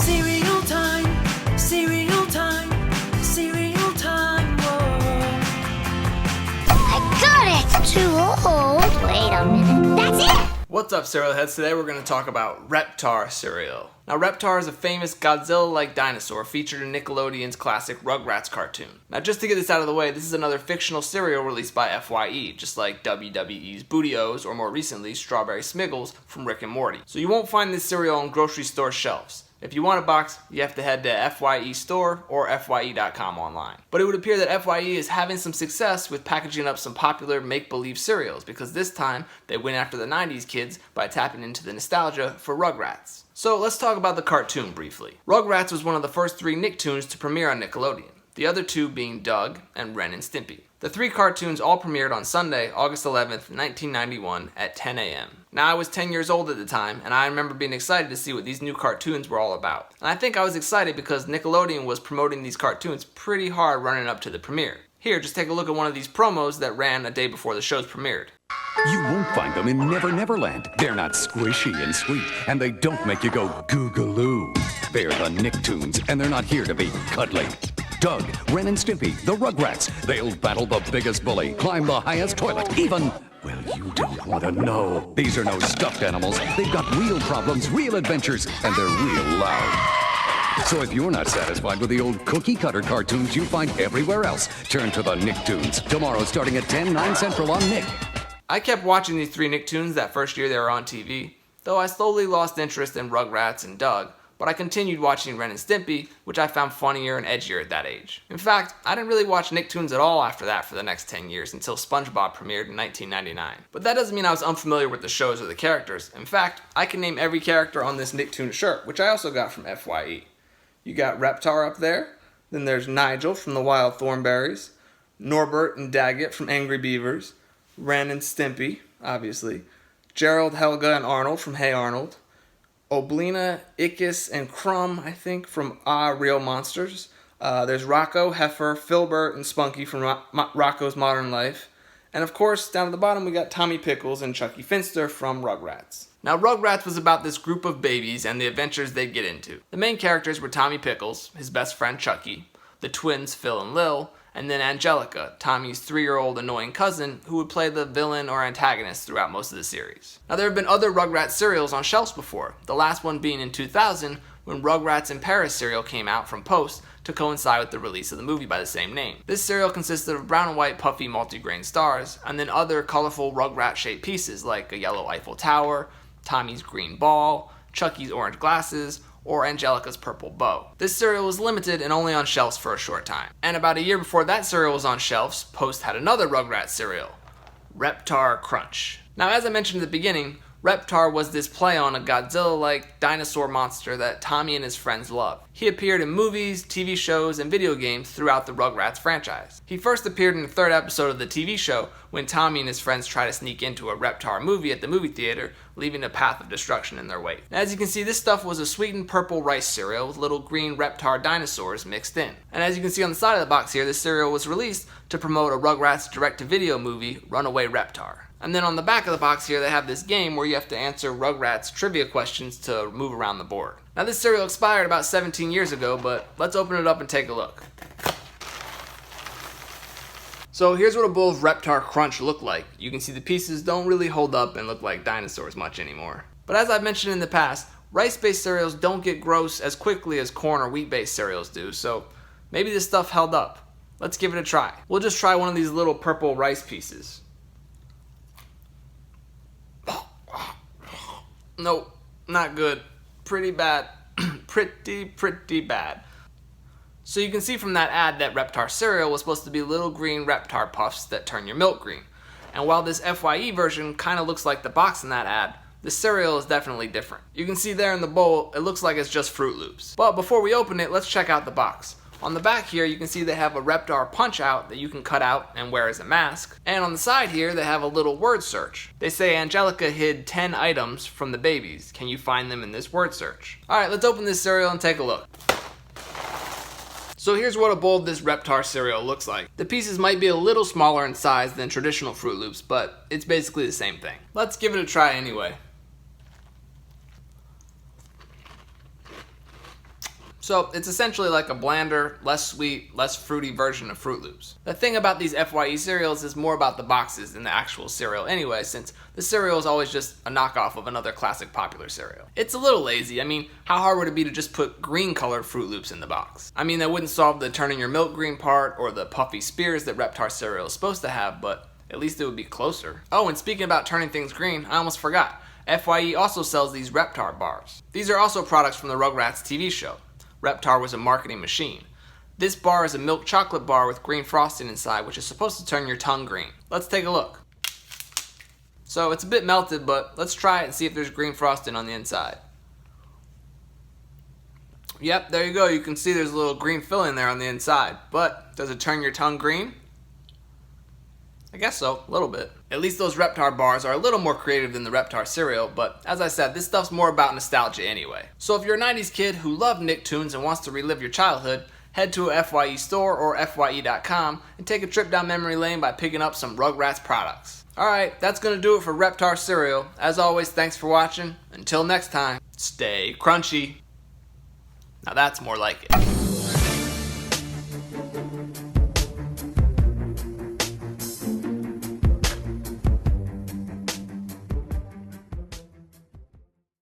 Cereal time, cereal time, cereal time, whoa. I got it! Too old. Wait a minute. That's it! What's up, cereal heads? Today we're going to talk about Reptar Cereal. Now, Reptar is a famous Godzilla-like dinosaur featured in Nickelodeon's classic Rugrats cartoon. Now, just to get this out of the way, this is another fictional cereal released by FYE, just like WWE's Booty-O's or more recently, Strawberry Smiggles from Rick and Morty. So you won't find this cereal on grocery store shelves. If you want a box, you have to head to FYE store or FYE.com online. But it would appear that FYE is having some success with packaging up some popular make-believe cereals, because this time they went after the 90s kids by tapping into the nostalgia for Rugrats. So let's talk about the cartoon briefly. Rugrats was one of the first 3 Nicktoons to premiere on Nickelodeon, the other 2 being Doug and Ren and Stimpy. The 3 cartoons all premiered on Sunday, August 11th, 1991 at 10 a.m. Now, I was 10 years old at the time, and I remember being excited to see what these new cartoons were all about. And I think I was excited because Nickelodeon was promoting these cartoons pretty hard running up to the premiere. Here, just take a look at one of these promos that ran a day before the shows premiered. You won't find them in Never Never Land. They're not squishy and sweet, and they don't make you go goo-galoo. They're the Nicktoons, and they're not here to be cuddly. Doug, Ren and Stimpy, the Rugrats. They'll battle the biggest bully, climb the highest toilet, even... Well, you don't want to know. These are no stuffed animals. They've got real problems, real adventures, and they're real loud. So if you're not satisfied with the old cookie-cutter cartoons you find everywhere else, turn to the Nicktoons. Tomorrow starting at 10, 9 Central on Nick. I kept watching these 3 Nicktoons that first year they were on TV, though I slowly lost interest in Rugrats and Doug, but I continued watching Ren and Stimpy, which I found funnier and edgier at that age. In fact, I didn't really watch Nicktoons at all after that for the next 10 years until SpongeBob premiered in 1999. But that doesn't mean I was unfamiliar with the shows or the characters. In fact, I can name every character on this Nicktoon shirt, which I also got from FYE. You got Reptar up there, then there's Nigel from the Wild Thornberrys, Norbert and Daggett from Angry Beavers, Ren and Stimpy, obviously, Gerald, Helga, and Arnold from Hey Arnold, Oblina, Ickis, and Crumb, I think, from Real Monsters. There's Rocco, Heifer, Filbert, and Spunky from Rocco's Modern Life. And of course, down at the bottom, we got Tommy Pickles and Chucky Finster from Rugrats. Now, Rugrats was about this group of babies and the adventures they'd get into. The main characters were Tommy Pickles, his best friend Chucky, the twins Phil and Lil, and then Angelica, Tommy's 3-year-old annoying cousin, who would play the villain or antagonist throughout most of the series. Now, there have been other Rugrats cereals on shelves before, the last one being in 2000 when Rugrats in Paris cereal came out from Post to coincide with the release of the movie by the same name. This cereal consisted of brown and white puffy multigrain stars, and then other colorful Rugrat-shaped pieces like a yellow Eiffel Tower, Tommy's green ball, Chucky's orange glasses, or Angelica's purple bow. This cereal was limited and only on shelves for a short time. And about a year before that cereal was on shelves, Post had another Rugrats cereal, Reptar Crunch. Now, as I mentioned at the beginning, Reptar was this play on a Godzilla-like dinosaur monster that Tommy and his friends loved. He appeared in movies, TV shows, and video games throughout the Rugrats franchise. He first appeared in the 3rd episode of the TV show when Tommy and his friends try to sneak into a Reptar movie at the movie theater, leaving a path of destruction in their wake. Now, as you can see, this stuff was a sweetened purple rice cereal with little green Reptar dinosaurs mixed in. And as you can see on the side of the box here, this cereal was released to promote a Rugrats direct-to-video movie, Runaway Reptar. And then on the back of the box here, they have this game where you have to answer Rugrats trivia questions to move around the board. Now, this cereal expired about 17 years ago, but let's open it up and take a look. So here's what a bowl of Reptar Crunch looked like. You can see the pieces don't really hold up and look like dinosaurs much anymore. But as I've mentioned in the past, rice-based cereals don't get gross as quickly as corn or wheat-based cereals do, so maybe this stuff held up. Let's give it a try. We'll just try one of these little purple rice pieces. Nope, not good. Pretty bad. pretty bad. So you can see from that ad that Reptar cereal was supposed to be little green Reptar puffs that turn your milk green. And while this FYE version kind of looks like the box in that ad, the cereal is definitely different. You can see there in the bowl, it looks like it's just Fruit Loops. But before we open it, let's check out the box. On the back here, you can see they have a Reptar Punch-Out that you can cut out and wear as a mask. And on the side here, they have a little word search. They say Angelica hid 10 items from the babies. Can you find them in this word search? Alright, let's open this cereal and take a look. So here's what a bowl of this Reptar cereal looks like. The pieces might be a little smaller in size than traditional Fruit Loops, but it's basically the same thing. Let's give it a try anyway. So it's essentially like a blander, less sweet, less fruity version of Fruit Loops. The thing about these FYE cereals is more about the boxes than the actual cereal anyway, since the cereal is always just a knockoff of another classic popular cereal. It's a little lazy. I mean, how hard would it be to just put green colored Fruit Loops in the box? I mean, that wouldn't solve the turning your milk green part or the puffy spears that Reptar cereal is supposed to have, but at least it would be closer. Oh, and speaking about turning things green, I almost forgot. FYE also sells these Reptar bars. These are also products from the Rugrats TV show. Reptar was a marketing machine. This bar is a milk chocolate bar with green frosting inside, which is supposed to turn your tongue green. Let's take a look. So it's a bit melted, but let's try it and see if there's green frosting on the inside. Yep, there you go. You can see there's a little green filling there on the inside. But does it turn your tongue green? I guess so, a little bit. At least those Reptar bars are a little more creative than the Reptar cereal, but as I said, this stuff's more about nostalgia anyway. So if you're a 90s kid who loved Nicktoons and wants to relive your childhood, head to a FYE store or FYE.com and take a trip down memory lane by picking up some Rugrats products. Alright, that's gonna do it for Reptar cereal. As always, thanks for watching. Until next time, stay crunchy. Now that's more like it.